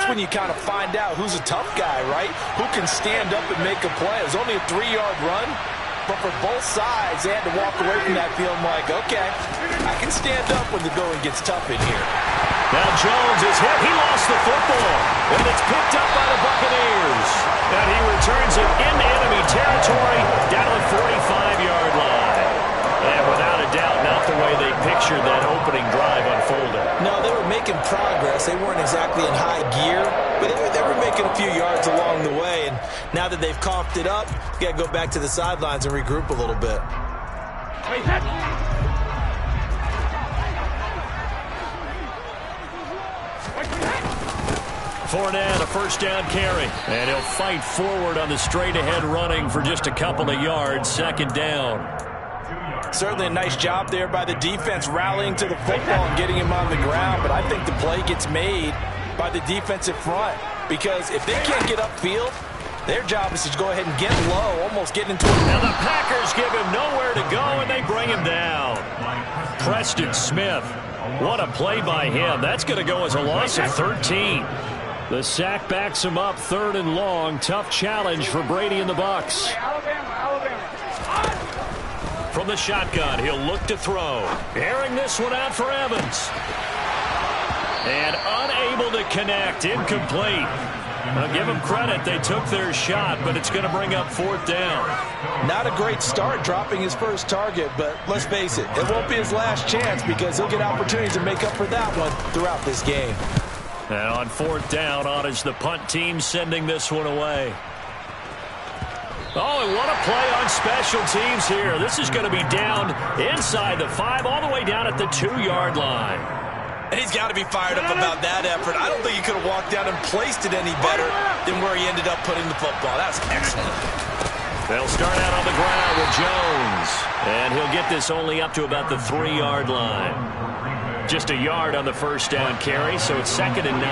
when you kind of find out who's a tough guy, right? Who can stand up and make a play. It was only a 3-yard run, but for both sides, they had to walk away from that feeling like, okay, I can stand up when the going gets tough in here. Now Jones is hit. He lost the football, and it's picked up by the Buccaneers. And he returns it into enemy territory down to the 45-yard line. And without a doubt, not the way they pictured that opening drive unfolding. No, they were making progress. They weren't exactly in high gear, but they were making a few yards along the way. And now that they've coughed it up, you got to go back to the sidelines and regroup a little bit. Fournette, a first down carry. And he'll fight forward on the straight-ahead running for just a couple of yards. Second down. Certainly a nice job there by the defense rallying to the football and getting him on the ground. But I think the play gets made by the defensive front. Because if they can't get upfield, their job is to go ahead and get low, almost get into it. Now the Packers give him nowhere to go, and they bring him down. Preston Smith. What a play by him. That's going to go as a loss of 13. The sack backs him up, 3rd and long. Tough challenge for Brady and the Bucs. From the shotgun, he'll look to throw. Airing this one out for Evans. And unable to connect. Incomplete. Now give them credit. They took their shot, but it's going to bring up 4th down. Not a great start dropping his first target, but let's face it, it won't be his last chance because he'll get opportunities to make up for that one throughout this game. And on 4th down, on is the punt team sending this one away. Oh, and what a play on special teams here. This is going to be down inside the 5, all the way down at the 2-yard line. And he's got to be fired up about that effort. I don't think he could have walked down and placed it any better than where he ended up putting the football. That's excellent. They'll start out on the ground with Jones. And he'll get this only up to about the 3-yard line. Just a yard on the first down carry, so it's 2nd and 9.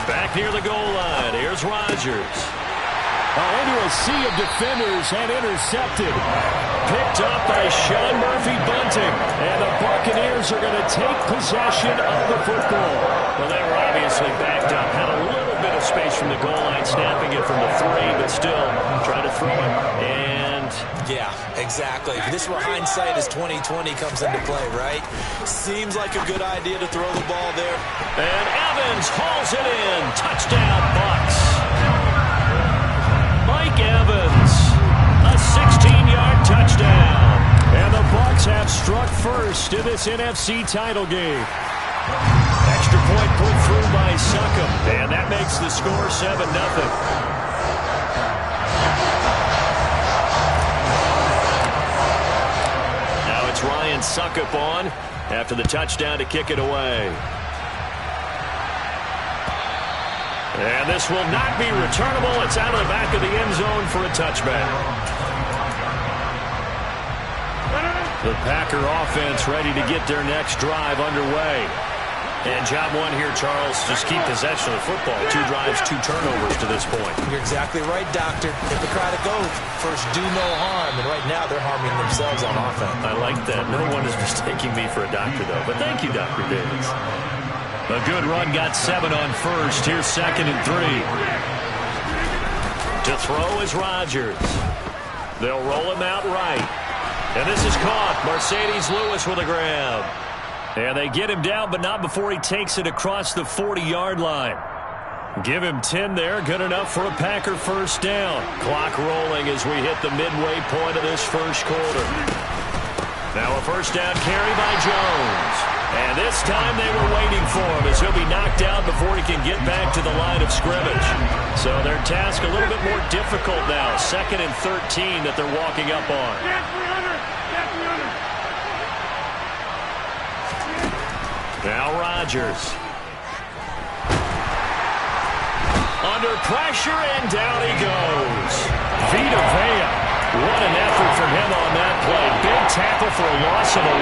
Back near the goal line. Here's Rodgers. Into a sea of defenders and intercepted. Picked up by Sean Murphy-Bunting. And the Buccaneers are going to take possession of the football. Well, they were obviously backed up. Had a little bit of space from the goal line, snapping it from the 3, but still trying to throw it. And yeah, exactly. This is where hindsight is 20/20 comes into play, right? Seems like a good idea to throw the ball there. And Evans hauls it in. Touchdown, Bucs. Mike Evans, a 16-yard touchdown. And the Bucs have struck first in this NFC title game. Extra point put through by Succop. And that makes the score 7-0. Ryan Succop on after the touchdown to kick it away. And this will not be returnable. It's out of the back of the end zone for a touchback. The Packer offense ready to get their next drive underway. And job one here, Charles, just keep possession of the football. 2 drives, 2 turnovers to this point. You're exactly right, Doctor. Hippocratic oath. First, do no harm. And right now, they're harming themselves on offense. I like that. No one is mistaking me for a doctor, though. But thank you, Dr. Davis. A good run got 7 on first. Here's 2nd and 3. To throw is Rodgers. They'll roll him out right. And this is caught. Mercedes Lewis with a grab. And they get him down, but not before he takes it across the 40-yard line. Give him 10 there. Good enough for a Packer first down. Clock rolling as we hit the midway point of this first quarter. Now a first down carry by Jones. And this time they were waiting for him as he'll be knocked out before he can get back to the line of scrimmage. So their task a little bit more difficult now. 2nd and 13 that they're walking up on. Now Rodgers. Under pressure, and down he goes. Vita Vea. What an effort from him on that play. Big tackle for a loss of 11.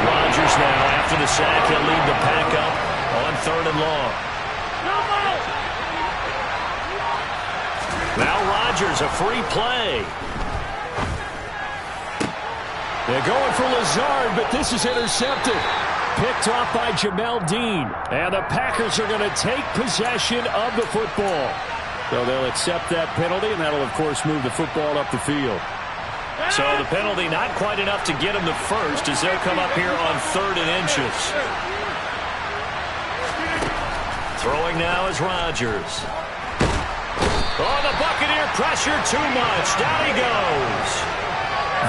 Rodgers now, after the sack, he'll lead the pack up on 3rd and long. Now Rodgers, a free play. They're going for Lazard, but this is intercepted. picked off by Jamel Dean. And the Packers are going to take possession of the football. So they'll accept that penalty, and that'll, of course, move the football up the field. So the penalty not quite enough to get them the first as they'll come up here on 3rd and inches. Throwing now is Rodgers. Oh, the Buccaneer pressure too much. Down he goes.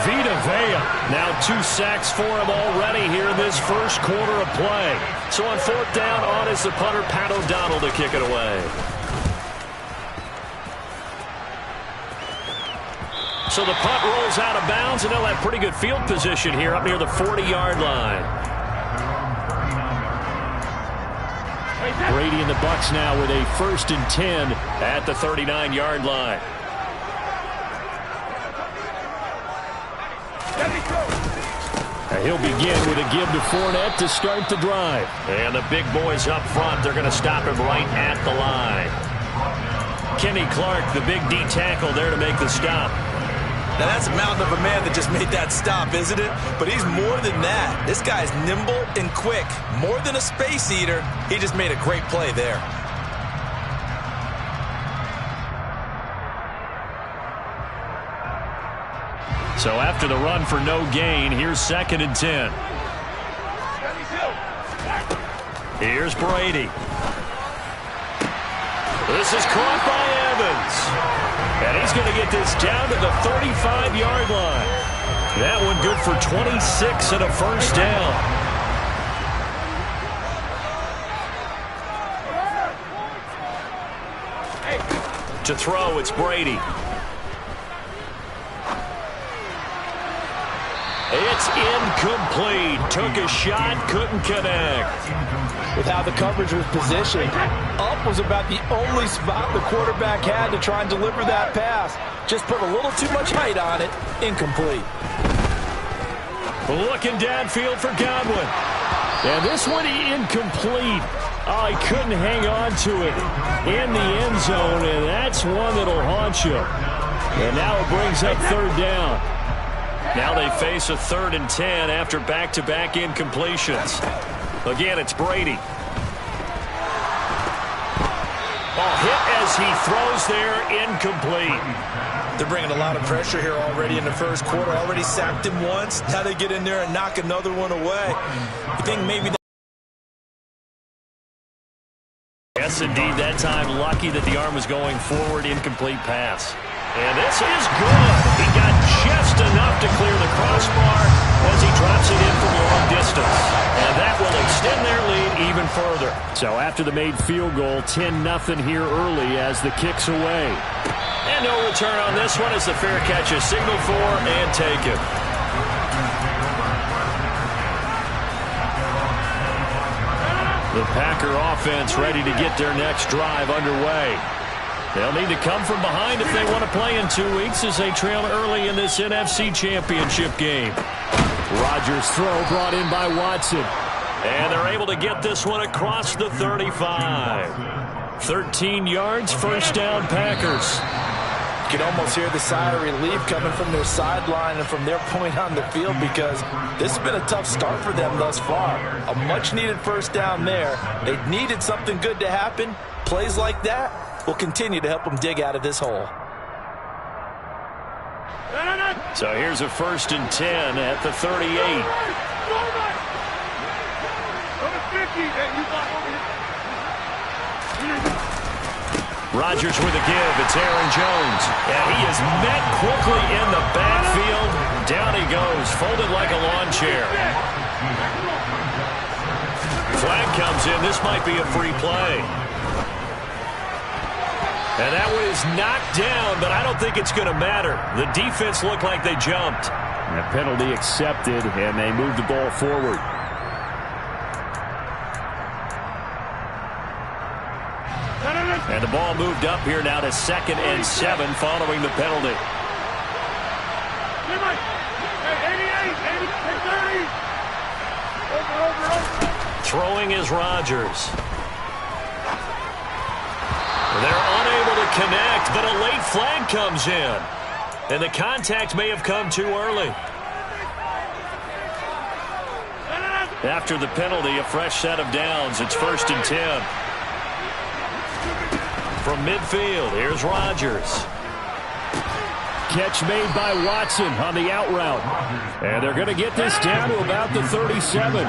Vita Vea. Now 2 sacks for him already here in this first quarter of play. So on 4th down, on is the punter, Pat O'Donnell, to kick it away. So the punt rolls out of bounds, and they'll have pretty good field position here up near the 40-yard line. Brady and the Bucs now with a 1st and 10 at the 39-yard line. He'll begin with a give to Fournette to start the drive. And the big boys up front, they're going to stop him right at the line. Kenny Clark, the big D tackle, there to make the stop. Now, that's a mountain of a man that just made that stop, isn't it? But he's more than that. This guy's nimble and quick. More than a space eater. He just made a great play there. So after the run for no gain, here's 2nd and 10. Here's Brady. This is caught by Evans. And he's going to get this down to the 35-yard line. That one good for 26 and a 1st down. To throw, it's Brady. It's incomplete. Took a shot, couldn't connect. With how the coverage was positioned, up was about the only spot the quarterback had to try and deliver that pass. Just put a little too much height on it. Incomplete. Looking downfield for Godwin. And this one incomplete. Oh, he couldn't hang on to it in the end zone, and that's one that'll haunt you. And now it brings up 3rd down. Now they face a 3rd and 10 after back-to-back incompletions. Again, it's Brady. Oh, hit as he throws there, incomplete. They're bringing a lot of pressure here already in the first quarter. Already sacked him once. Now they get in there and knock another one away. You think maybe that... Yes, indeed, that time lucky that the arm was going forward, incomplete pass. And this is good. He got just enough to clear the crossbar as he drops it in from long distance. And that will extend their lead even further. So after the made field goal, 10-0 here early as the kick's away. And no return on this one as the fair catch is signaled for and taken. The Packer offense ready to get their next drive underway. They'll need to come from behind if they want to play in 2 weeks as they trail early in this NFC Championship game. Rodgers' throw brought in by Watson. And they're able to get this one across the 35. 13 yards, 1st down Packers. You can almost hear the sigh of relief coming from their sideline and from their point on the field because this has been a tough start for them thus far. A much-needed 1st down there. They needed something good to happen. Plays like that will continue to help them dig out of this hole. So here's a 1st and 10 at the 38. Rodgers with a give. It's Aaron Jones. And he is met quickly in the backfield. Down he goes, folded like a lawn chair. Flag comes in. This might be a free play. And that one is knocked down, but I don't think it's going to matter. The defense looked like they jumped. And a penalty accepted, and they move the ball forward. And the ball moved up here now to 2nd and 7 following the penalty. Throwing is Rodgers. They're unable to connect, but a late flag comes in. And the contact may have come too early. After the penalty, a fresh set of downs. It's 1st and 10. From midfield, here's Rodgers. Catch made by Watson on the out route. And they're going to get this down to about the 37.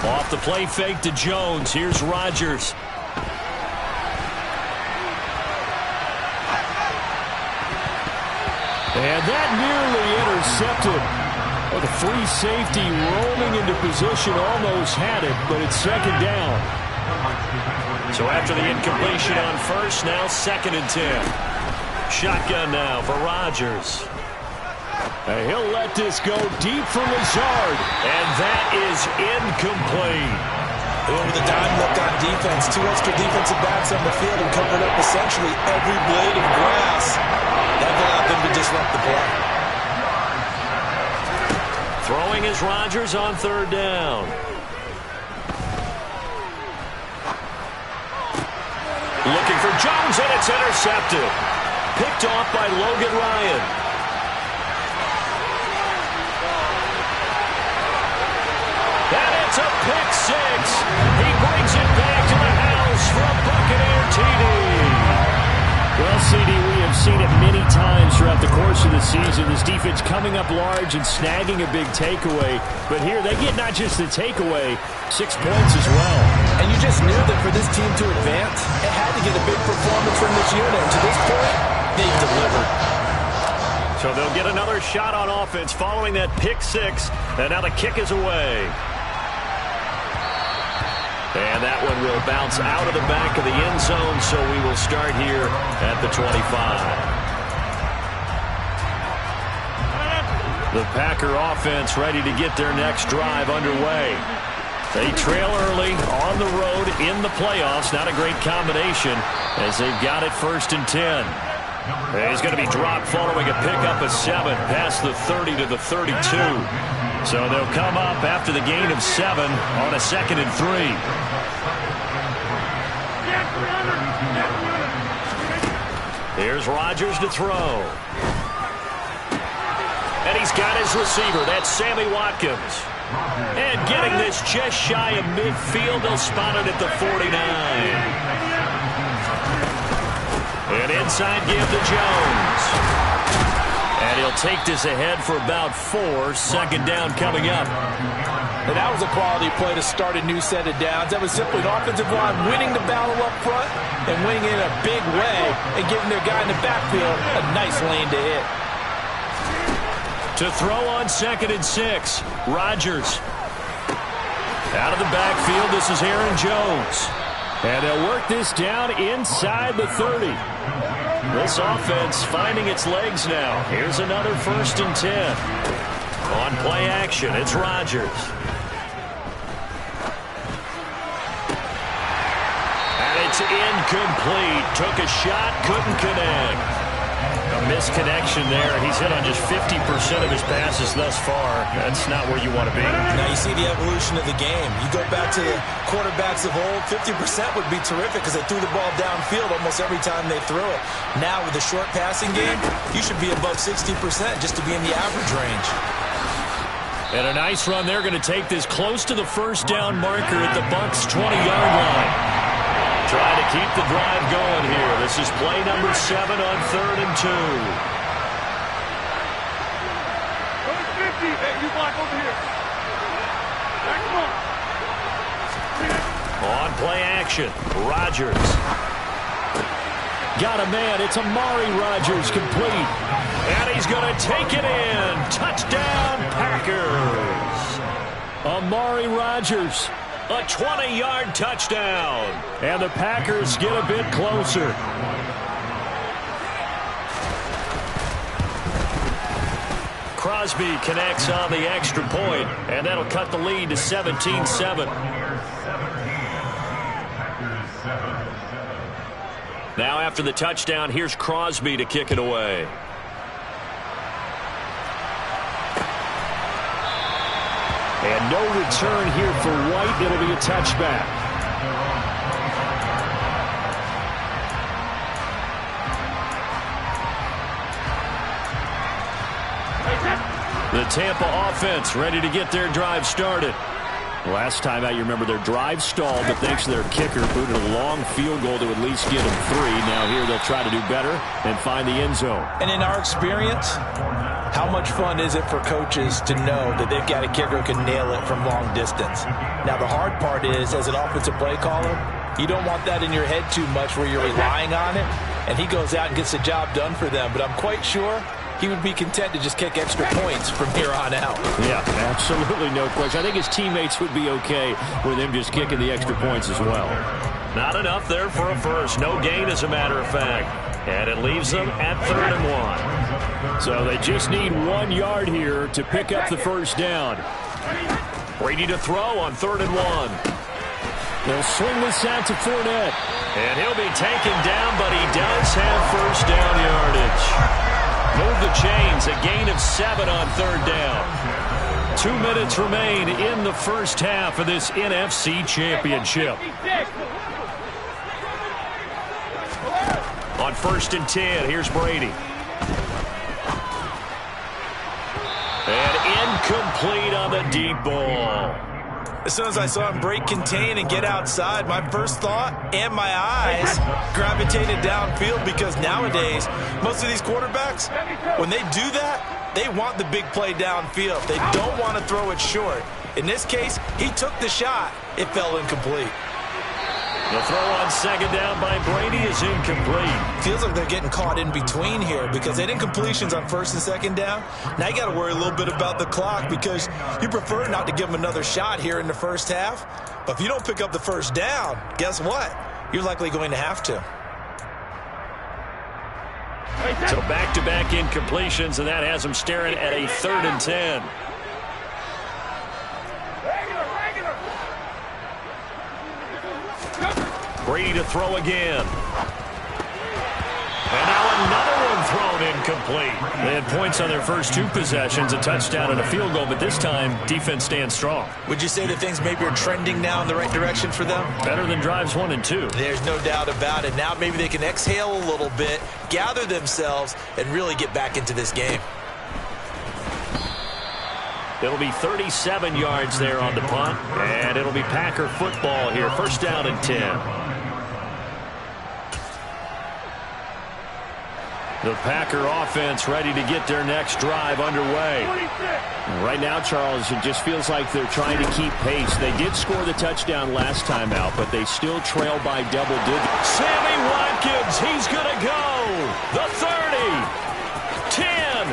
Off the play fake to Jones. Here's Rodgers. And that nearly intercepted. Oh, the free safety rolling into position almost had it, but it's 2nd down. So after the incompletion on 1st, now 2nd and 10. Shotgun now for Rodgers. He'll let this go deep for Lazard. And that is incomplete. With the dime look on defense, 2 extra defensive backs on the field and covered up essentially every blade of grass. That allowed them to disrupt the play. Throwing is Rodgers on 3rd down. Looking for Jones, and it's intercepted. Picked off by Logan Ryan. And it's a pick 6. He brings it back to the house for a Buccaneer TD. Well, CD, we have seen it many times throughout the course of the season. This defense coming up large and snagging a big takeaway. But here, they get not just the takeaway, 6 points as well. And you just knew that for this team to advance, it had to get a big performance from this unit. And to this point, they've delivered. So they'll get another shot on offense following that pick 6. And now the kick is away. And that one will bounce out of the back of the end zone, so we will start here at the 25. The Packer offense ready to get their next drive underway. They trail early on the road in the playoffs. Not a great combination as they've got it 1st and 10. He's going to be dropped following a pickup of 7 past the 30 to the 32. So they'll come up after the gain of 7 on a 2nd and 3. Here's Rodgers to throw. And he's got his receiver. That's Sammy Watkins. And getting this just shy of midfield. They'll spot it at the 49. An inside give to Jones. And he'll take this ahead for about 4. 2nd down coming up. And that was a quality play to start a new set of downs. That was simply an offensive line winning the battle up front and winning in a big way and giving their guy in the backfield a nice lane to hit. To throw on 2nd and 6, Rodgers. Out of the backfield, this is Aaron Jones. And they'll work this down inside the 30. This offense finding its legs now. Here's another 1st and 10. On play action, it's Rodgers. And it's incomplete. Took a shot, couldn't connect. A misconnection there. He's hit on just 50% of his passes thus far. That's not where you want to be. Now you see the evolution of the game. You go back to the quarterbacks of old, 50% would be terrific because they threw the ball downfield almost every time they threw it. Now with the short passing game, you should be above 60% just to be in the average range. And a nice run. They're going to take this close to the 1st down marker at the Bucs' 20-yard line. Trying to keep the drive going here. This is play number 7 on 3rd and 2. Hey, you block over here. On play action, Rodgers. Got a man. It's Amari Rodgers, complete. And he's going to take it in. Touchdown, Packers. Amari Rodgers. A 20-yard touchdown. And the Packers get a bit closer. Crosby connects on the extra point, and that'll cut the lead to 17-7. Now after the touchdown, here's Crosby to kick it away. And no return here for White. It'll be a touchback. The Tampa offense ready to get their drive started. Last time out, you remember their drive stalled, but thanks to their kicker, booted a long field goal to at least get them 3. Now here they'll try to do better and find the end zone. And in our experience, how much fun is it for coaches to know that they've got a kicker who can nail it from long distance? Now, the hard part is, as an offensive play caller, you don't want that in your head too much where you're relying on it, and he goes out and gets the job done for them. But I'm quite sure he would be content to just kick extra points from here on out. Yeah, absolutely no question. I think his teammates would be okay with him just kicking the extra points as well. Not enough there for a first. No gain, as a matter of fact. And it leaves them at 3rd and 1. So they just need 1 yard here to pick up the first down. Brady to throw on 3rd and 1. They'll swing this out to Fournette. And he'll be taken down, but he does have first down yardage. Move the chains, a gain of 7 on 3rd down. 2 minutes remain in the first half of this NFC Championship. On 1st and 10, here's Brady. And incomplete on the deep ball. As soon as I saw him break contain and get outside, my first thought and my eyes gravitated downfield, because nowadays, most of these quarterbacks, when they do that, they want the big play downfield. They don't want to throw it short. In this case, he took the shot. It fell incomplete. The throw on 2nd down by Brady is incomplete. Feels like they're getting caught in between here, because they had incompletions on 1st and 2nd down. Now you got to worry a little bit about the clock, because you prefer not to give them another shot here in the first half. But if you don't pick up the first down, guess what? You're likely going to have to. So back-to-back incompletions, and that has them staring at a 3rd and 10. Brady to throw again. And now another one thrown incomplete. They had points on their first 2 possessions, a touchdown and a field goal, but this time defense stands strong. Would you say that things maybe are trending now in the right direction for them? Better than drives 1 and 2. There's no doubt about it. Now maybe they can exhale a little bit, gather themselves, and really get back into this game. It'll be 37 yards there on the punt, and it'll be Packer football here. 1st down and 10. The Packer offense ready to get their next drive underway. Right now, Charles, it just feels like they're trying to keep pace. They did score the touchdown last time out, but they still trail by double digits. Sammy Watkins, he's going to go. The 30, 10,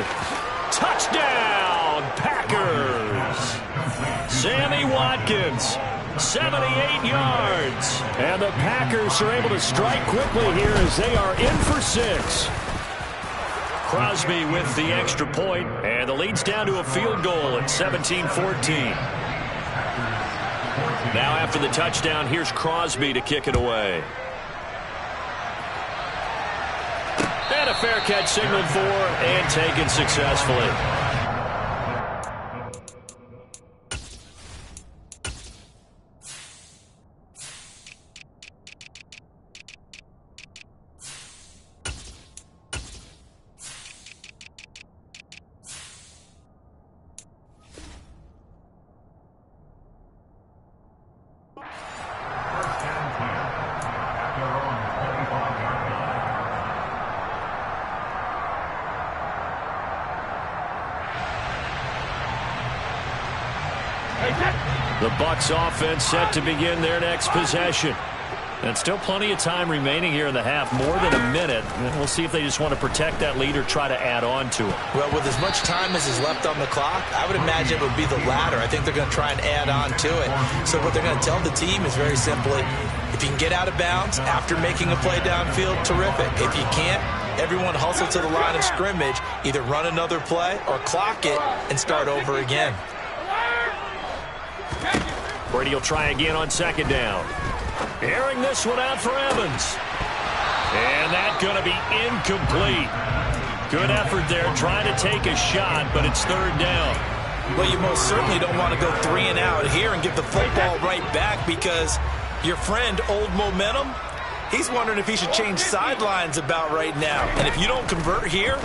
touchdown, Packers. Sammy Watkins, 78 yards. And the Packers are able to strike quickly here as they are in for 6. Crosby with the extra point, and the lead's down to a field goal at 17-14. Now after the touchdown, here's Crosby to kick it away. And a fair catch signaled for and taken successfully. The Bucs offense set to begin their next possession. And still plenty of time remaining here in the half, more than a minute. And we'll see if they just want to protect that lead or try to add on to it. Well, with as much time as is left on the clock, I would imagine it would be the latter. I think they're going to try and add on to it. So what they're going to tell the team is very simply, if you can get out of bounds after making a play downfield, terrific. If you can't, everyone hustle to the line of scrimmage, either run another play or clock it and start over again. Brady will try again on 2nd down. Airing this one out for Evans. And that's going to be incomplete. Good effort there, trying to take a shot, but it's 3rd down. Well, you most certainly don't want to go 3 and out here and give the football right back, because your friend, Old Momentum, he's wondering if he should change sidelines about right now. And if you don't convert here,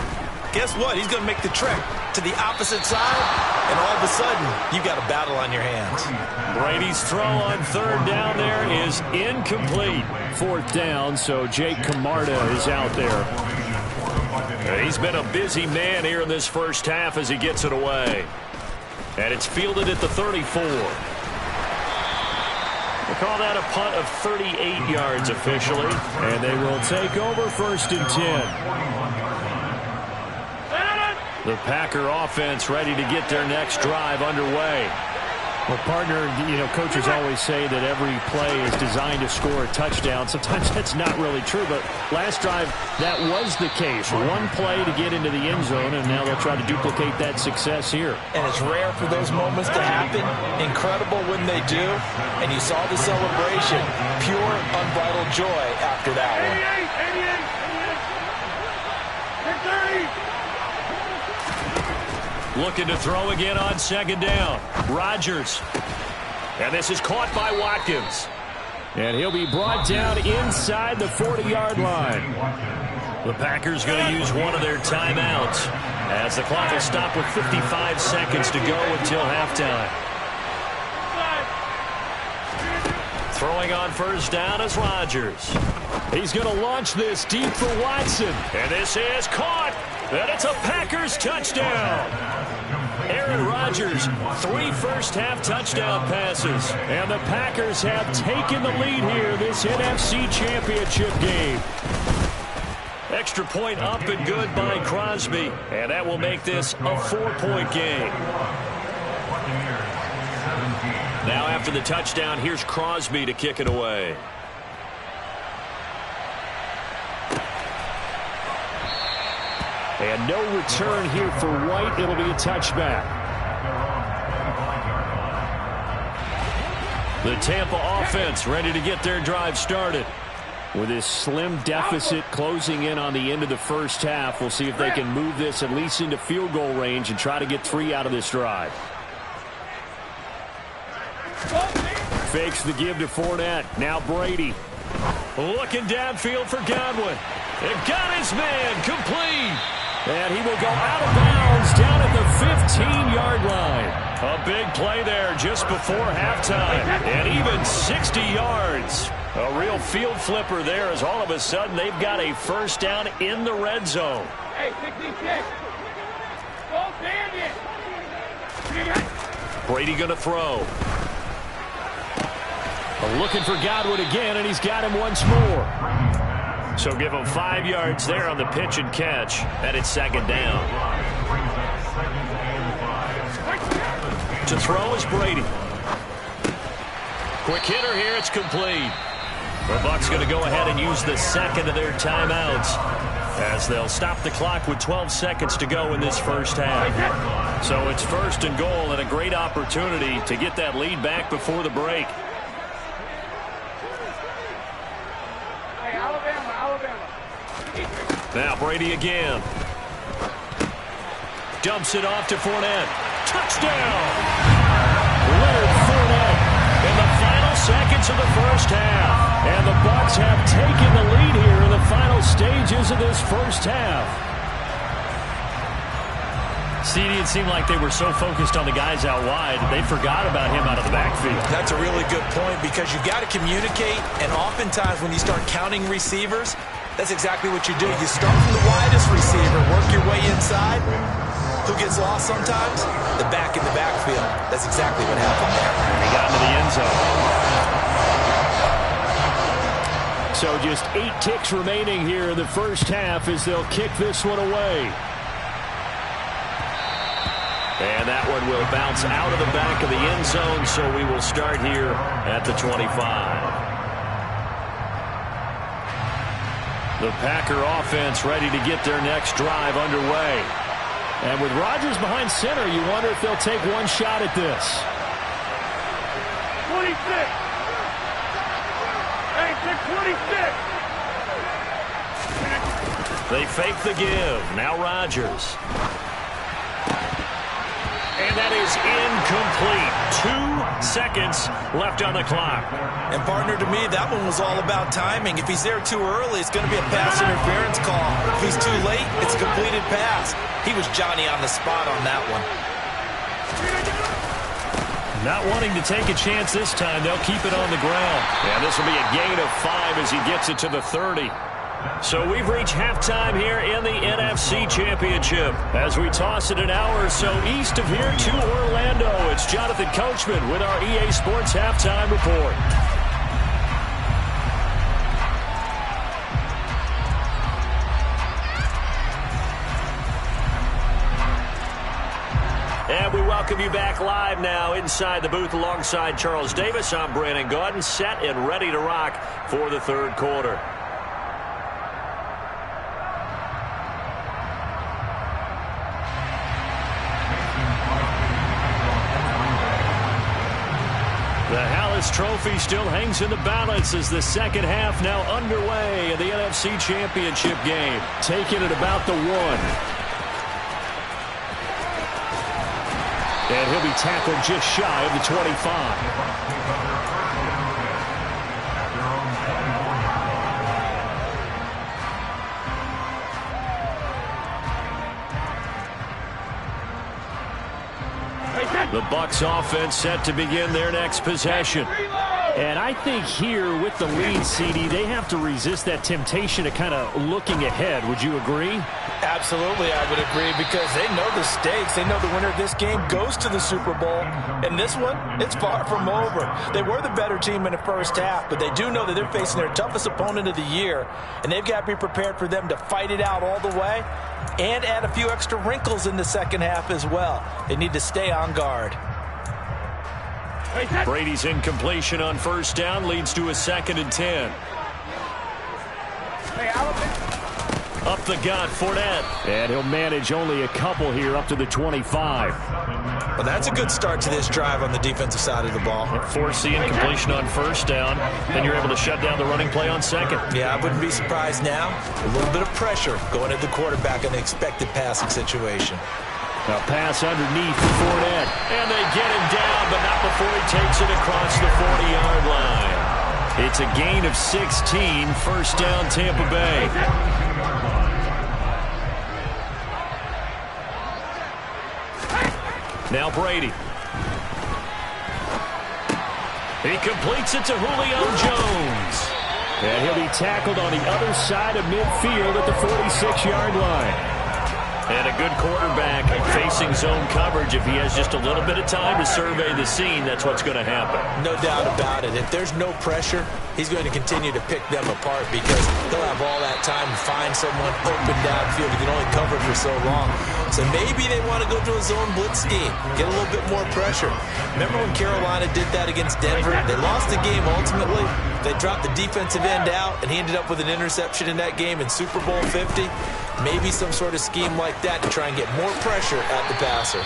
guess what? He's going to make the trek to the opposite side, and all of a sudden, you've got a battle on your hands. Brady's throw on third down there is incomplete. Fourth down, so Jake Camarda is out there. He's been a busy man here in this first half as he gets it away. And it's fielded at the 34. We'll call that a punt of 38 yards officially. And they will take over first and 10. The Packer offense ready to get their next drive underway. Well, partner, coaches always say that every play is designed to score a touchdown. Sometimes that's not really true, but last drive, that was the case. One play to get into the end zone, and now they'll try to duplicate that success here. And it's rare for those moments to happen. Incredible when they do. And you saw the celebration. Pure, unbridled joy after that one. 88, looking to throw again on second down. Rodgers. And this is caught by Watkins. And he'll be brought down inside the 40-yard line. The Packers going to use one of their timeouts as the clock will stop with 55 seconds to go until halftime. Throwing on first down is Rodgers. He's going to launch this deep for Watson. And this is caught. And it's a Packers touchdown. Aaron Rodgers, 3 first-half touchdown passes. And the Packers have taken the lead here this NFC Championship game. Extra point up and good by Crosby. And that will make this a 4-point game. Now after the touchdown, here's Crosby to kick it away. And no return here for White. It'll be a touchback. The Tampa offense ready to get their drive started. With this slim deficit closing in on the end of the first half, we'll see if they can move this at least into field goal range and try to get 3 out of this drive. Fakes the give to Fournette. Now Brady. Looking downfield for Godwin. It got his man complete. And he will go out of bounds down at the 15-yard line. A big play there just before halftime. And even 60 yards. A real field flipper there as all of a sudden they've got a first down in the red zone. Hey, 66. Go Bandit. Brady going to throw. Looking for Godwin again, and he's got him once more. So give him 5 yards there on the pitch and catch. And it's second down. To throw is Brady. Quick hitter here. It's complete. The Bucs going to go ahead and use the second of their timeouts as they'll stop the clock with 12 seconds to go in this first half. So it's first and goal and a great opportunity to get that lead back before the break. Now Brady again. Dumps it off to Fournette. Touchdown! Leonard Fournette in the final seconds of the first half. And the Bucs have taken the lead here in the final stages of this first half. CD, it seemed like they were so focused on the guys out wide, they forgot about him out of the backfield. That's a really good point because you've got to communicate, and oftentimes when you start counting receivers, that's exactly what you do. You start from the widest receiver, work your way inside. Who gets lost sometimes? The back in the backfield. That's exactly what happened there. And he got into the end zone. So just 8 ticks remaining here in the first half as they'll kick this one away. And that one will bounce out of the back of the end zone, so we will start here at the 25. The Packer offense ready to get their next drive underway. And with Rodgers behind center, you wonder if they'll take one shot at this. 26. Hey, 26. They fake the give. Now Rodgers. And that is incomplete. 2 seconds left on the clock. And, partner, to me, that one was all about timing. If he's there too early, it's going to be a pass interference call. If he's too late, it's a completed pass. He was Johnny on the spot on that one. Not wanting to take a chance this time, they'll keep it on the ground. And this will be a gain of 5 as he gets it to the 30. So we've reached halftime here in the NFC Championship. As we toss it an hour or so east of here to Orlando, it's Jonathan Coachman with our EA Sports Halftime Report. And we welcome you back live now inside the booth alongside Charles Davis. I'm Brandon Gaudin, set and ready to rock for the third quarter. The Hallis Trophy still hangs in the balance as the second half now underway in the NFC Championship game. Taking it about the 1. And he'll be tackled just shy of the 25. The Bucs offense set to begin their next possession. And I think here with the lead, CD, they have to resist that temptation of kind of looking ahead. Would you agree? Absolutely, I would agree, because they know the stakes. They know the winner of this game goes to the Super Bowl. And this one, it's far from over. They were the better team in the first half, but they do know that they're facing their toughest opponent of the year, and they've got to be prepared for them to fight it out all the way and add a few extra wrinkles in the second half as well. They need to stay on guard. Brady's incompletion on first down leads to a 2nd and 10. Up the gut, Fournette. And he'll manage only a couple here up to the 25. Well, that's a good start to this drive on the defensive side of the ball. Force the incompletion on first down, then you're able to shut down the running play on second. Yeah, I wouldn't be surprised now. A little bit of pressure going at the quarterback in the expected passing situation. A pass underneath for Fournette. And they get him down, but not before he takes it across the 40-yard line. It's a gain of 16, first down Tampa Bay. Now Brady. He completes it to Julio Jones. And he'll be tackled on the other side of midfield at the 46-yard line. And a good quarterback facing zone coverage. If he has just a little bit of time to survey the scene, that's what's going to happen. No doubt about it. If there's no pressure, he's going to continue to pick them apart because he'll have all that time to find someone open downfield. He can only cover for so long. So maybe they want to go to a zone blitz scheme, get a little bit more pressure. Remember when Carolina did that against Denver? They lost the game ultimately. They dropped the defensive end out, and he ended up with an interception in that game in Super Bowl 50. Maybe some sort of scheme like that to try and get more pressure at the passer.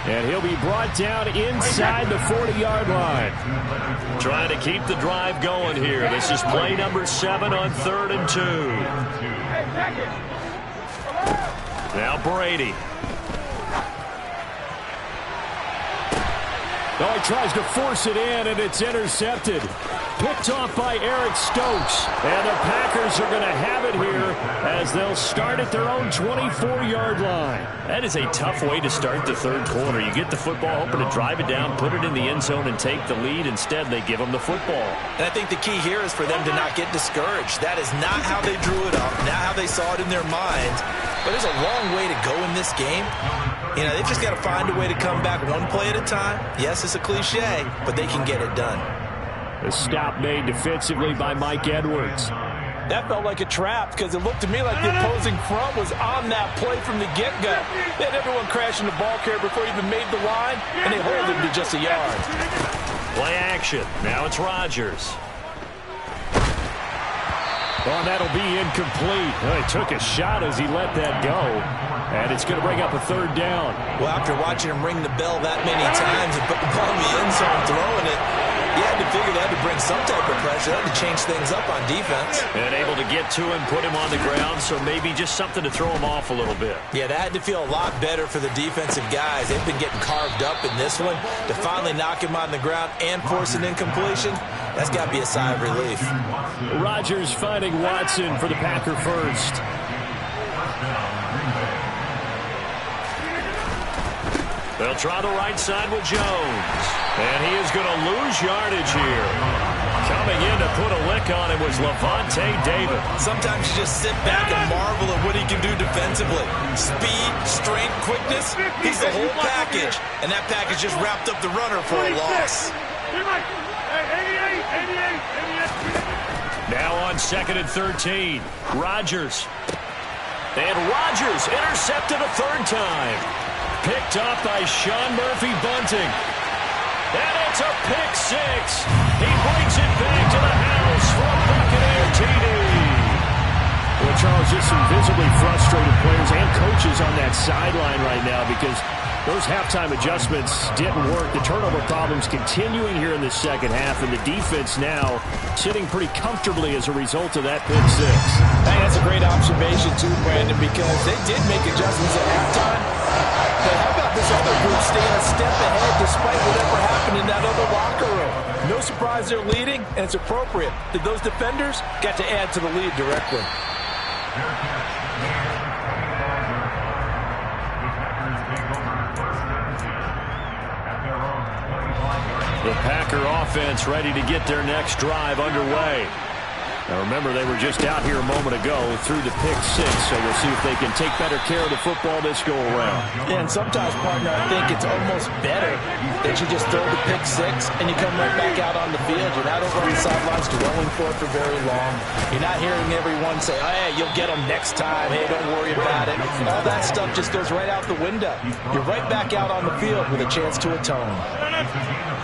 And he'll be brought down inside the 40-yard line. Trying to keep the drive going here. This is play number 7 on 3rd and 2. Now Brady. Oh, he tries to force it in, and it's intercepted. Picked off by Eric Stokes. And the Packers are going to have it here as they'll start at their own 24-yard line. That is a tough way to start the third quarter. You get the football, hoping to drive it down, put it in the end zone, and take the lead. Instead, they give them the football. And I think the key here is for them to not get discouraged. That is not how they drew it up, not how they saw it in their minds. But there's a long way to go in this game. You know, they've just got to find a way to come back one play at a time. Yes, it's a cliche, but they can get it done. The stop made defensively by Mike Edwards. That felt like a trap because it looked to me like the opposing front was on that play from the get-go. They had everyone crashing the ball carrier before he even made the line, and they hold him to just a yard. Play action. Now it's Rodgers. Oh, that'll be incomplete. Oh, he took a shot as he let that go. And it's going to bring up a third down. Well, after watching him ring the bell that many times and put the ball in the end zone throwing it, You had to figure they had to bring some type of pressure. They had to change things up on defense. And able to get to him, put him on the ground, so maybe just something to throw him off a little bit. Yeah, that had to feel a lot better for the defensive guys. They've been getting carved up in this one. To finally knock him on the ground and force an incompletion, that's got to be a sigh of relief. Rodgers finding Watson for the Packer first. They'll try the right side with Jones. And he is going to lose yardage here. Coming in to put a lick on it was Lavonte David. Sometimes you just sit back and marvel at what he can do defensively. Speed, strength, quickness, he's the whole package. And that package just wrapped up the runner for a loss. Now on 2nd and 13. Rodgers. And Rodgers intercepted a third time. Picked up by Sean Murphy-Bunting. And it's a pick six. He brings it back to the house for a Buccaneer TD. Well, Charles, just some visibly frustrated players and coaches on that sideline right now because those halftime adjustments didn't work. The turnover problems continuing here in the second half, and the defense now sitting pretty comfortably as a result of that pick six. Hey, that's a great observation, too, Brandon, because they did make adjustments at halftime. But how about this other group staying a step ahead despite whatever happened in that other locker room? No surprise they're leading, and it's appropriate that those defenders got to add to the lead directly. The Packer offense ready to get their next drive underway. Now remember, they were just out here a moment ago through the pick six, so we'll see if they can take better care of the football this go around. Yeah, and sometimes, partner, I think it's almost better that you just throw the pick six and you come right back out on the field. You're not over on the sidelines dwelling for it for very long. You're not hearing everyone say, oh, hey, you'll get them next time. Hey, don't worry about it. All that stuff just goes right out the window. You're right back out on the field with a chance to atone.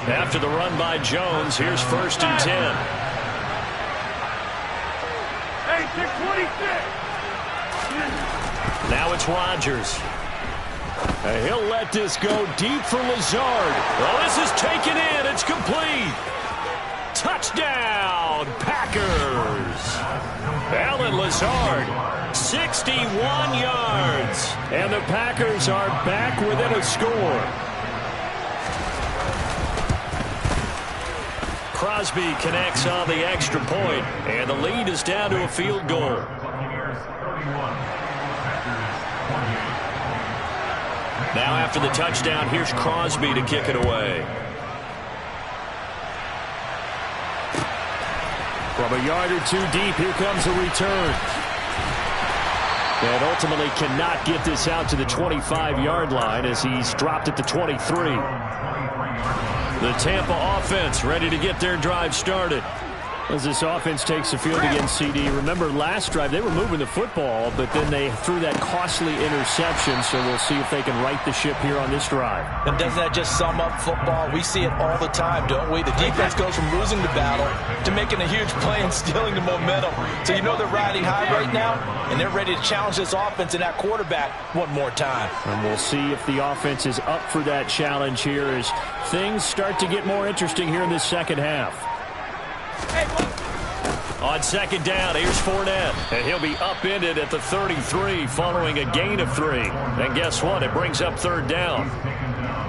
After the run by Jones, here's 1st and 10. Now it's Rodgers. And he'll let this go deep for Lazard. Oh, this is taken in. It's complete. Touchdown, Packers. Allen Lazard, 61 yards. And the Packers are back within a score. Crosby connects on the extra point, and the lead is down to a field goal. Now after the touchdown, here's Crosby to kick it away. From a yard or two deep, here comes a return. And ultimately cannot get this out to the 25-yard line as he's dropped at the 23. The Tampa offense ready to get their drive started. As this offense takes the field against CD. Remember, last drive, they were moving the football, but then they threw that costly interception, so we'll see if they can right the ship here on this drive. And doesn't that just sum up football? We see it all the time, don't we? The defense goes from losing the battle to making a huge play and stealing the momentum. So you know they're riding high right now, and they're ready to challenge this offense and that quarterback one more time. And we'll see if the offense is up for that challenge here as things start to get more interesting here in this second half. On 2nd down, here's Fournette. And he'll be upended at the 33 following a gain of 3. And guess what? It brings up 3rd down.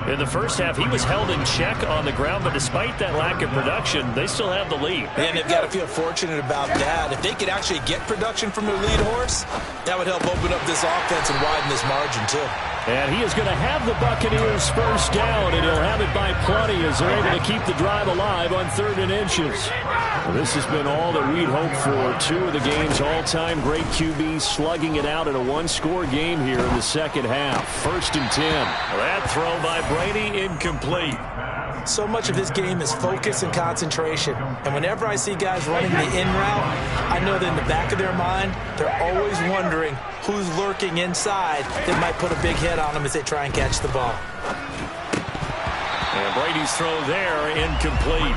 In the first half, he was held in check on the ground, but despite that lack of production, they still have the lead. And they've got to feel fortunate about that. If they could actually get production from their lead horse, that would help open up this offense and widen this margin, too. And he is going to have the Buccaneers first down, and he'll have it by plenty as they're able to keep the drive alive on 3rd and inches. Well, this has been all that we'd hoped for. 2 of the game's all-time great QBs slugging it out in a one-score game here in the second half. 1st and 10. That throw by Brady incomplete. So much of this game is focus and concentration. And whenever I see guys running the in route, I know that in the back of their mind, they're always wondering who's lurking inside that might put a big hit on them as they try and catch the ball. And Brady's throw there incomplete.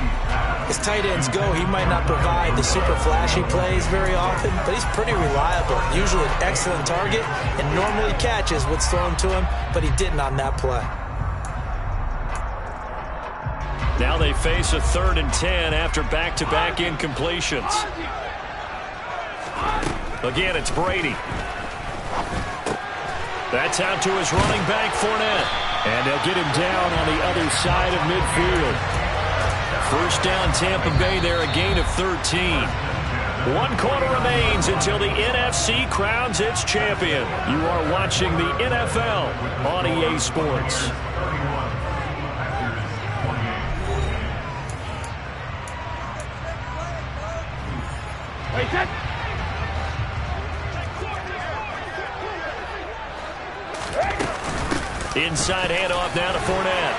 As tight ends go, he might not provide the super flashy plays very often, but he's pretty reliable. Usually an excellent target and normally catches what's thrown to him, but he didn't on that play. Now they face a 3rd and 10 after back-to-back incompletions. Again, it's Brady. That's out to his running back, Fournette. And they'll get him down on the other side of midfield. First down, Tampa Bay there, a gain of 13. 1 quarter remains until the NFC crowns its champion. You are watching the NFL on EA Sports. Inside handoff now to Fournette.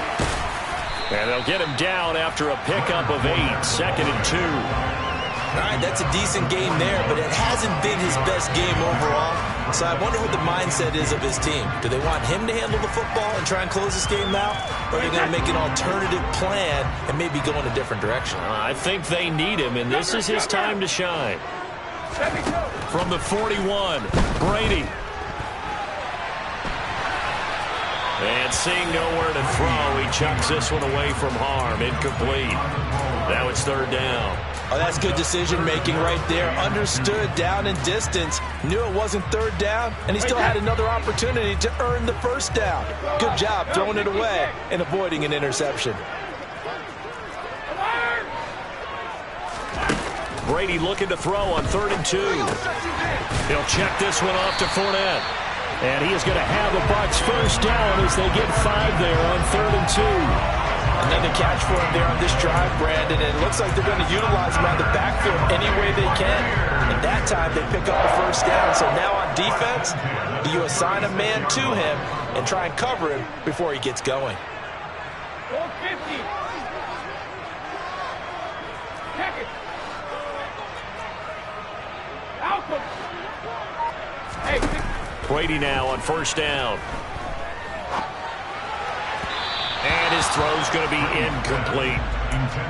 And they'll get him down after a pickup of 8, 2nd and 2. All right, that's a decent game there, but it hasn't been his best game overall. So I wonder what the mindset is of his team. Do they want him to handle the football and try and close this game out? Or are they going to make an alternative plan and maybe go in a different direction? I think they need him, and this is his time to shine. From the 41, Brady. And seeing nowhere to throw, he chucks this one away from harm. Incomplete. Now it's 3rd down. Oh, that's good decision-making right there. Understood down and distance. Knew it wasn't 3rd down, and he still had another opportunity to earn the 1st down. Good job throwing it away and avoiding an interception. Brady looking to throw on 3rd and 2. He'll check this one off to Fournette. And he is going to have the Bucs first down as they get 5 there on 3rd and 2. Another catch for him there on this drive, Brandon, and it looks like they're going to utilize him out of the backfield any way they can. And that time they pick up the 1st down. So now on defense, do you assign a man to him and try and cover him before he gets going? Go 50. Check it. Outcome. Hey, Brady now on 1st down. And his throw's going to be incomplete.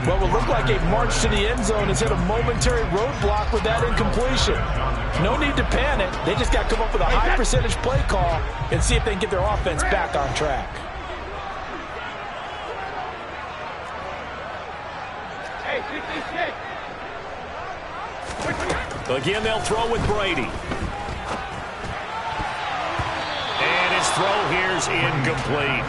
What will look like a march to the end zone has hit a momentary roadblock with that incompletion. No need to panic. They just got to come up with a high percentage play call and see if they can get their offense back on track. hey, 66. Again, they'll throw with Brady. And his throw here's incomplete.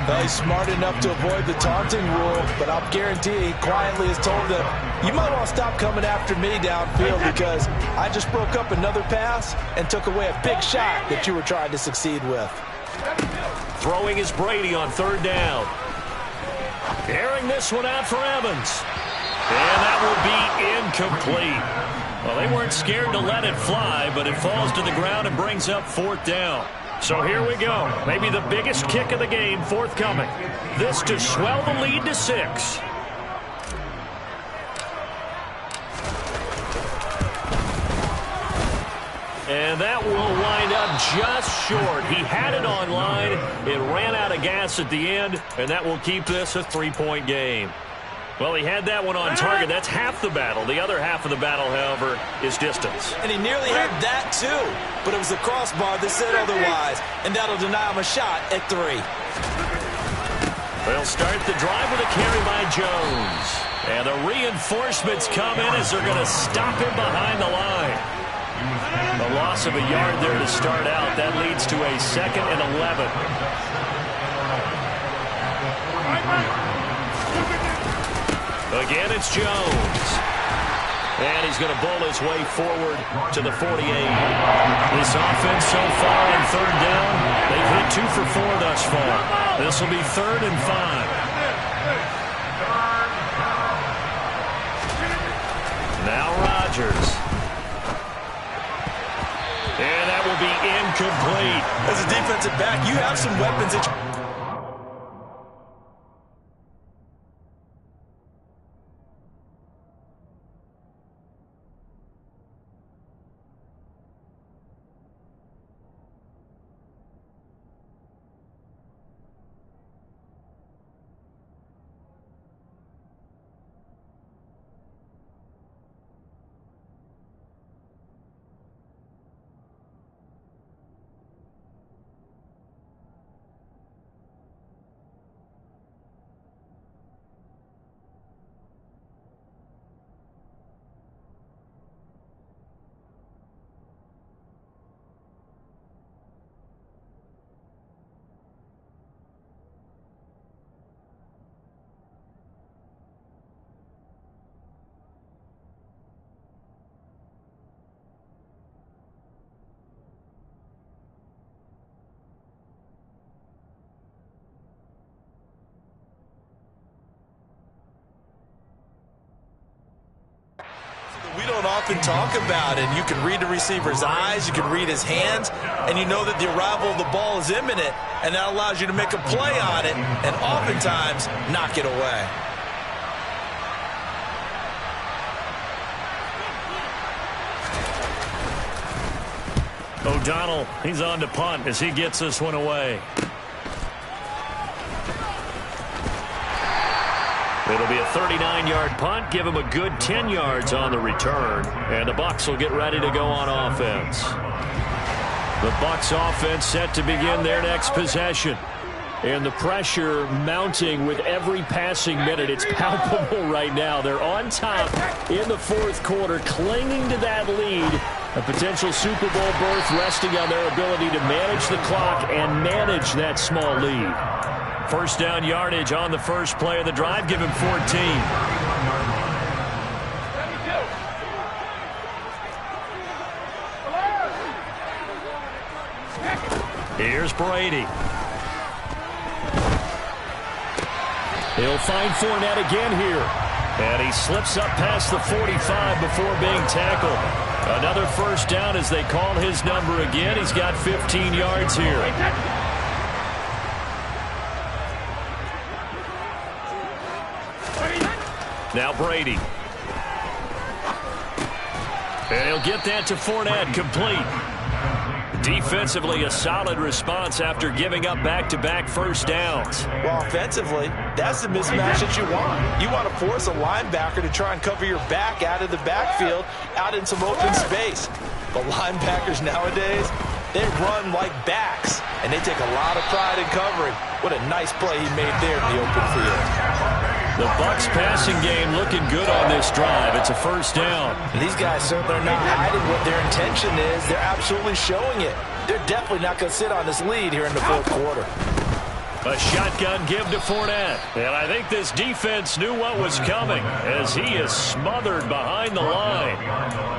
Well, he's smart enough to avoid the taunting rule, but I'll guarantee he quietly has told them, you might want to stop coming after me downfield because I just broke up another pass and took away a big shot that you were trying to succeed with. Throwing is Brady on 3rd down. Airing this one out for Evans. And that will be incomplete. Well, they weren't scared to let it fly, but it falls to the ground and brings up 4th down. So here we go. Maybe the biggest kick of the game forthcoming. This to swell the lead to 6. And that will wind up just short. He had it on line. It ran out of gas at the end, and that will keep this a 3-point game. Well, he had that one on target. That's half the battle. The other half of the battle, however, is distance. And he nearly had that, too. But it was the crossbar that said otherwise, and that'll deny him a shot at 3. They'll start the drive with a carry by Jones. And the reinforcements come in as they're going to stop him behind the line. A loss of a yard there to start out. That leads to a 2nd and 11. Again, it's Jones. And he's going to bowl his way forward to the 48. This offense so far on 3rd down, they've hit 2 for 4 thus far. This will be 3rd and 5. Now Rodgers. And that will be incomplete. As a defensive back, you have some weapons that you often talk about it. You can read the receiver's eyes, you can read his hands, and you know that the arrival of the ball is imminent, and that allows you to make a play on it and oftentimes knock it away. O'Donnell, he's on to punt as he gets this one away. It'll be a 39-yard punt, give him a good 10 yards on the return, and the Bucs will get ready to go on offense. The Bucs offense set to begin their next possession. And the pressure mounting with every passing minute. It's palpable right now. They're on top in the fourth quarter, clinging to that lead. A potential Super Bowl berth resting on their ability to manage the clock and manage that small lead. First down yardage on the first play of the drive. Give him 14. Here's Brady. He'll find Fournette again here. And he slips up past the 45 before being tackled. Another first down as they call his number again. He's got 15 yards here. Now Brady. And he'll get that to Fournette, complete. Defensively, a solid response after giving up back-to-back first downs. Well, offensively, that's the mismatch that you want. You want to force a linebacker to try and cover your back out of the backfield, out in some open space. But linebackers nowadays, they run like backs, and they take a lot of pride in covering. What a nice play he made there in the open field. The Bucs passing game looking good on this drive. It's a first down. And these guys certainly are not hiding what their intention is. They're absolutely showing it. They're definitely not going to sit on this lead here in the fourth quarter. A shotgun give to Fournette. And I think this defense knew what was coming as he is smothered behind the line.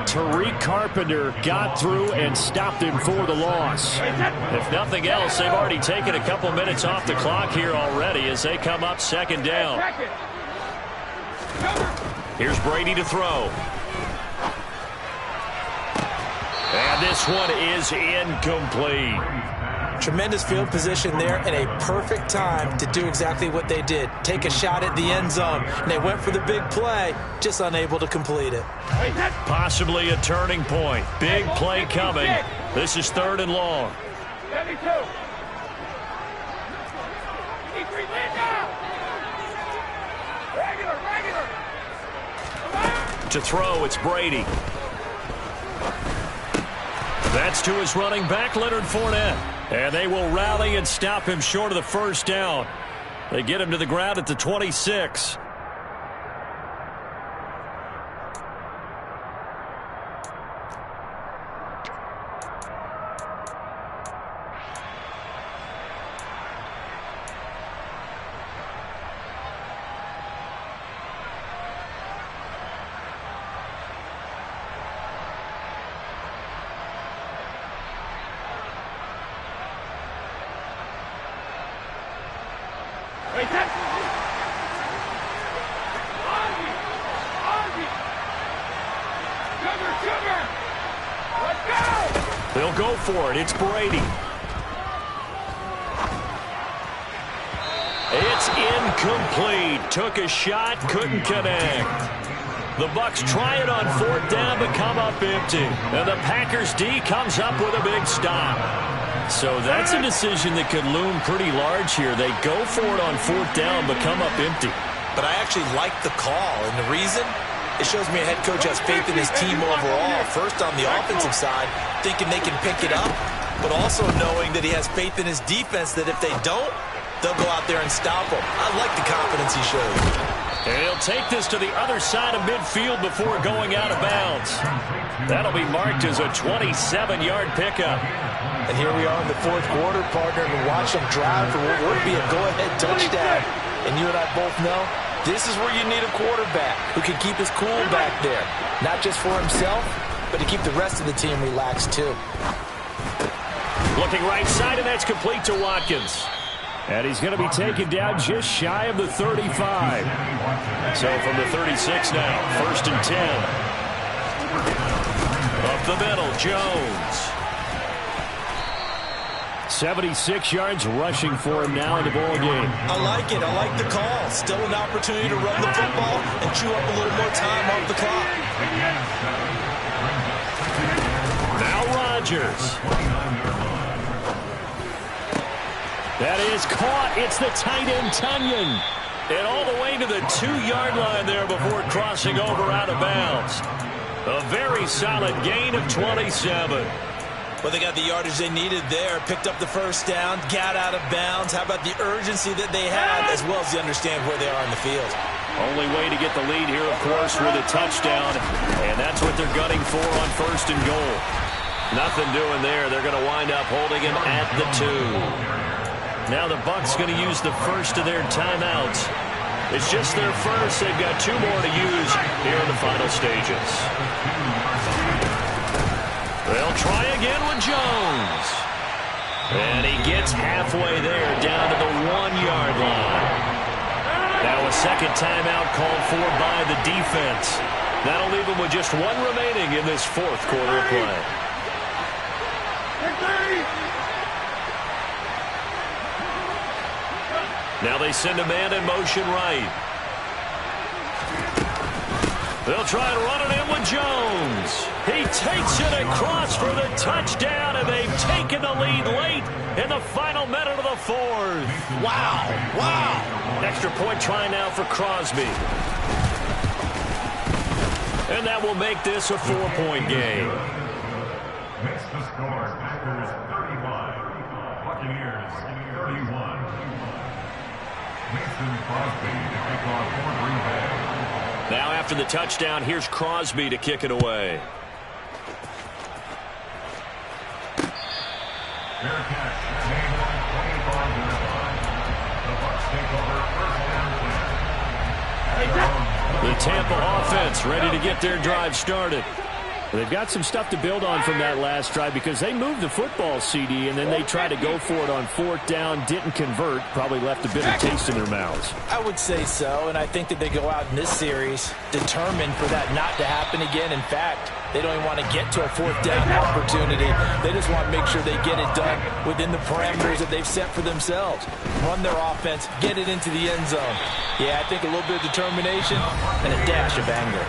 Tariq Carpenter got through and stopped him for the loss. If nothing else, they've already taken a couple minutes off the clock here already as they come up second down. Here's Brady to throw. And this one is incomplete. Tremendous field position there and a perfect time to do exactly what they did. Take a shot at the end zone. And they went for the big play, just unable to complete it. Possibly a turning point. Big play coming. This is third and long. 72. To throw, it's Brady. That's to his running back, Leonard Fournette. And they will rally and stop him short of the first down. They get him to the ground at the 26. They'll go for it. It's Brady. It's incomplete. Took a shot, couldn't connect. The Bucs try it on fourth down, but come up empty. And the Packers D comes up with a big stop. So that's a decision that could loom pretty large here. They go for it on fourth down, but come up empty. But I actually like the call, and the reason? It shows me a head coach has faith in his team overall. First on the offensive side, thinking they can pick it up, but also knowing that he has faith in his defense that if they don't, they'll go out there and stop them. I like the confidence he shows. And he'll take this to the other side of midfield before going out of bounds. That'll be marked as a 27-yard pickup. And here we are in the fourth quarter, partner, and watch them drive for what would be a go-ahead touchdown. And you and I both know this is where you need a quarterback who can keep his cool back there. Not just for himself, but to keep the rest of the team relaxed too. Looking right side, and that's complete to Watkins. And he's going to be taken down just shy of the 35. So from the 36 now, first and 10. the middle, Jones. 76 yards rushing for him now in the ball game. I like it. I like the call. Still an opportunity to run the football and chew up a little more time off the clock. Now Rodgers. That is caught. It's the tight end, Tunyon. And all the way to the 2-yard line there before crossing over out of bounds. A very solid gain of 27. Well, they got the yardage they needed there. Picked up the first down, got out of bounds. How about the urgency that they had, as well as the understand where they are in the field? Only way to get the lead here, of course, with a touchdown. And that's what they're gunning for on 1st and goal. Nothing doing there. They're going to wind up holding him at the 2. Now the Bucs going to use the first of their timeouts. It's just their first. They've got 2 more to use here in the final stages. They'll try again with Jones. And he gets halfway there, down to the 1-yard line. Now a second timeout called for by the defense. That'll leave him with just 1 remaining in this 4th quarter of play. Now they send a man in motion right. They'll try and run it in with Jones. He takes it across for the touchdown, and they've taken the lead late in the final minute of the 4th. Wow. Wow. Extra point try now for Crosby. And that will make this a 4-point game. Makes the score. Packers 35. Buccaneers 31. Mason Crosby to kick off for Green Bay. Now after the touchdown, here's Crosby to kick it away. Fair catch. Taylor, 25-yard line. The Bucs take over 1st down. The Tampa offense ready to get their drive started. They've got some stuff to build on from that last drive because they moved the football, CD, and then they tried to go for it on 4th down, didn't convert, probably left a bitter taste in their mouths. I would say so, and I think that they go out in this series determined for that not to happen again. In fact, they don't even want to get to a 4th down opportunity. They just want to make sure they get it done within the parameters that they've set for themselves. Run their offense, get it into the end zone. Yeah, I think a little bit of determination and a dash of anger.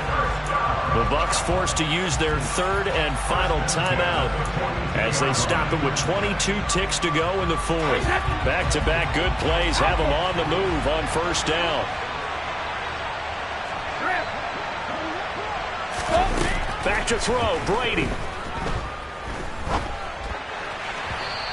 The Bucs forced to use their 3rd and final timeout as they stop it with 22 ticks to go in the 4th. Back-to-back good plays have them on the move on 1st down. Back to throw, Brady.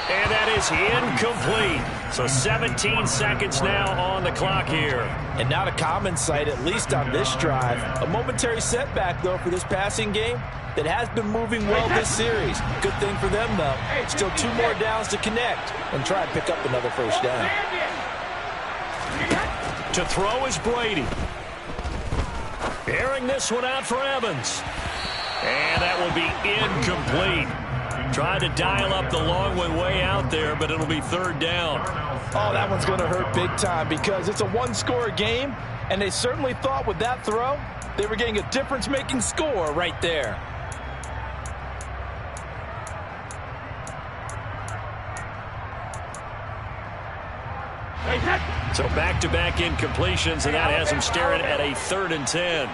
And that is incomplete. So 17 seconds now on the clock here. And not a common sight, at least on this drive. A momentary setback, though, for this passing game that has been moving well this series. Good thing for them, though. Still 2 more downs to connect and try and pick up another 1st down. To throw is Brady. Airing this one out for Evans. And that will be incomplete. Tried to dial up the long one way out there, but it'll be 3rd down. Oh, that one's going to hurt big time because it's a 1-score game, and they certainly thought with that throw they were getting a difference-making score right there. So back-to-back incompletions, and that has them staring at a 3rd and 10.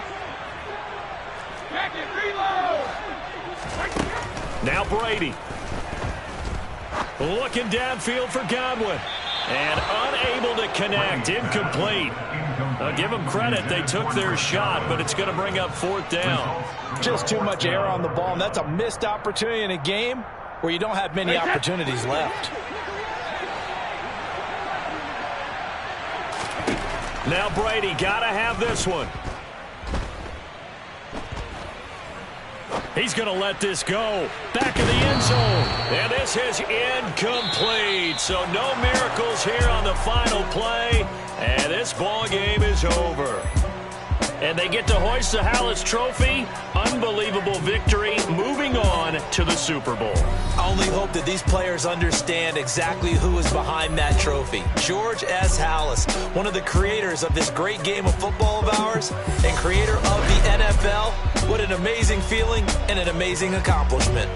Now Brady. Looking downfield for Godwin. And unable to connect. Incomplete. Give them credit. They took their shot, but it's going to bring up 4th down. Just too much air on the ball, and that's a missed opportunity in a game where you don't have many opportunities left. Now Brady, got to have this one. He's going to let this go. Back of the end zone. And this is incomplete. So no miracles here on the final play. And this ball game is over. And they get to hoist the Halas Trophy. Unbelievable victory. Moving on to the Super Bowl. I only hope that these players understand exactly who is behind that trophy. George S. Halas, one of the creators of this great game of football of ours and creator of the NFL. What an amazing feeling and an amazing accomplishment.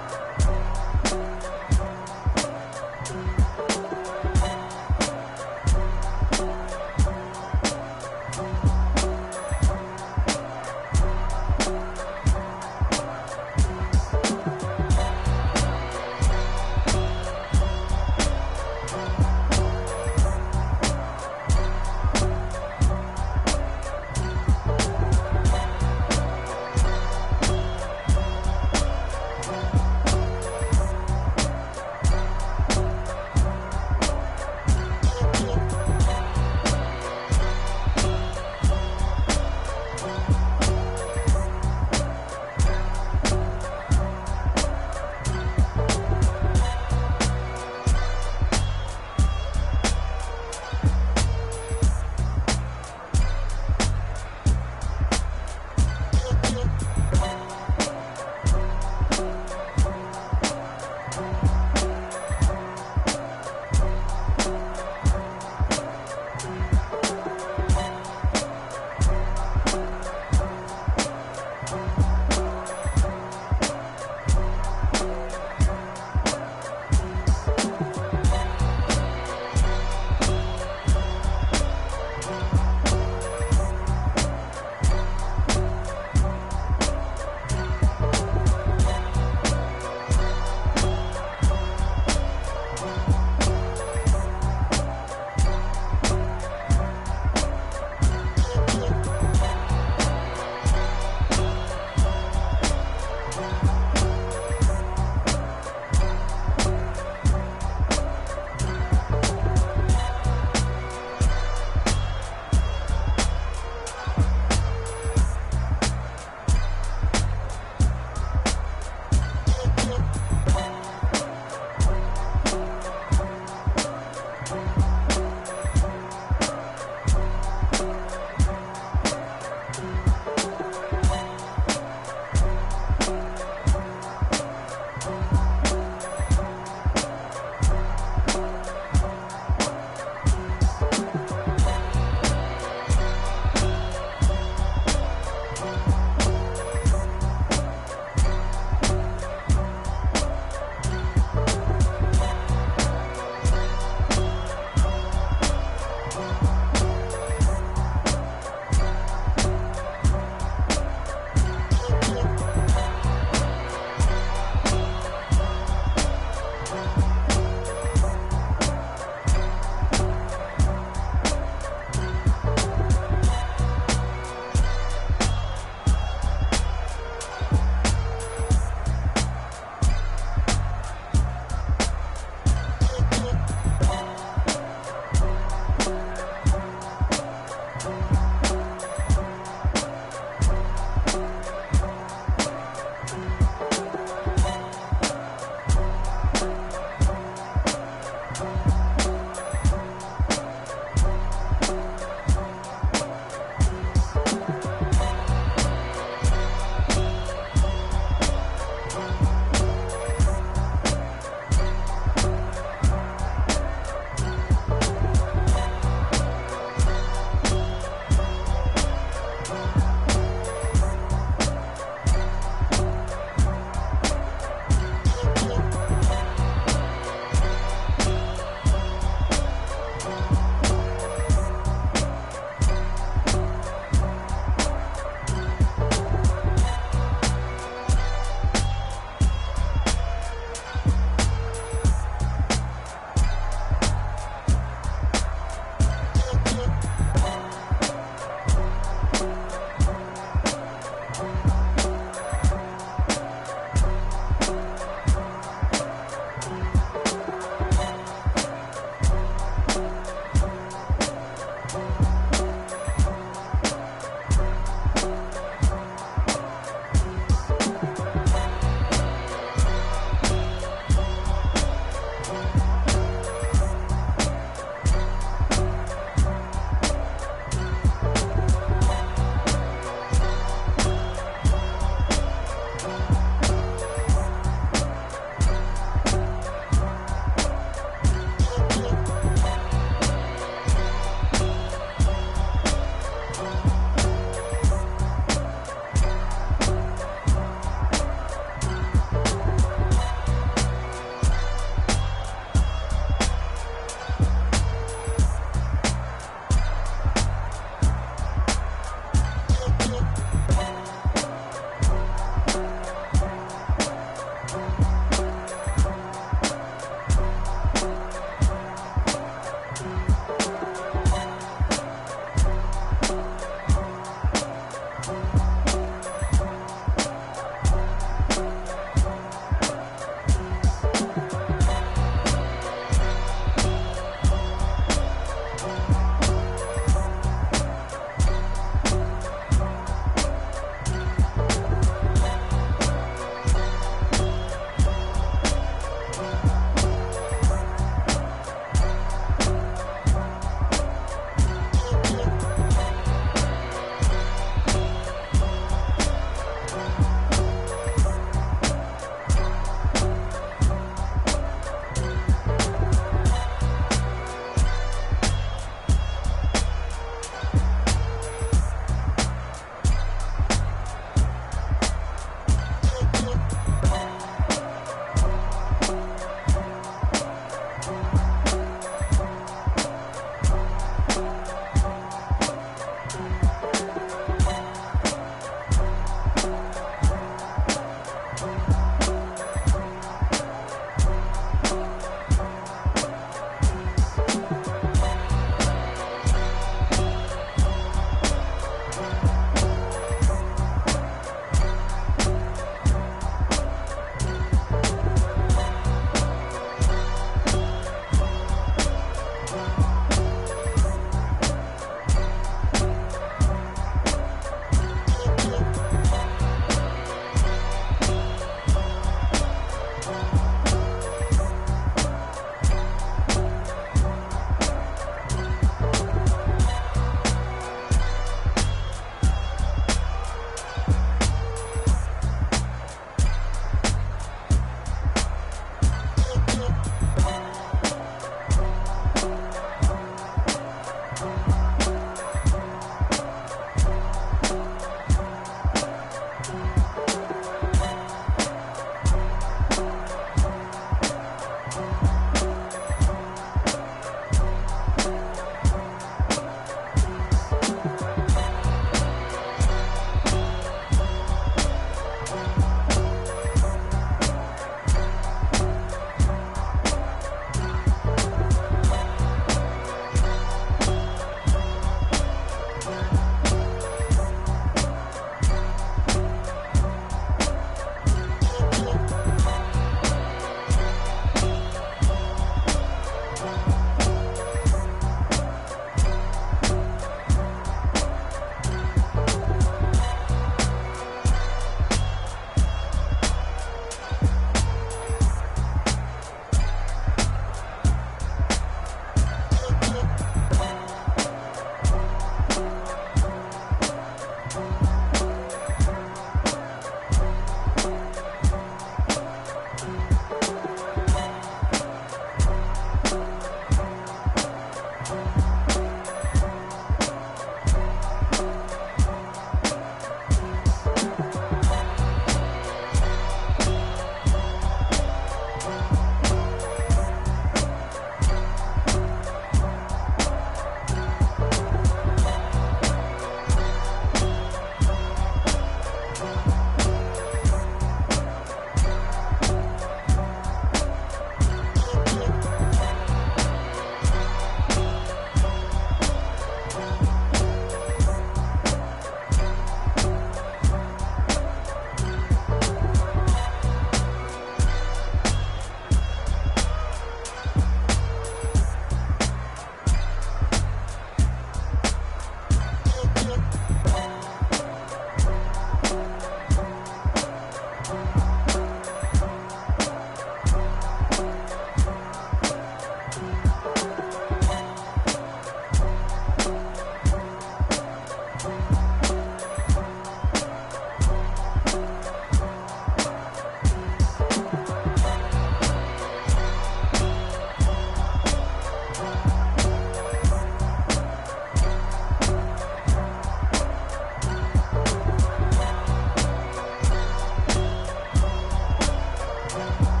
Bye.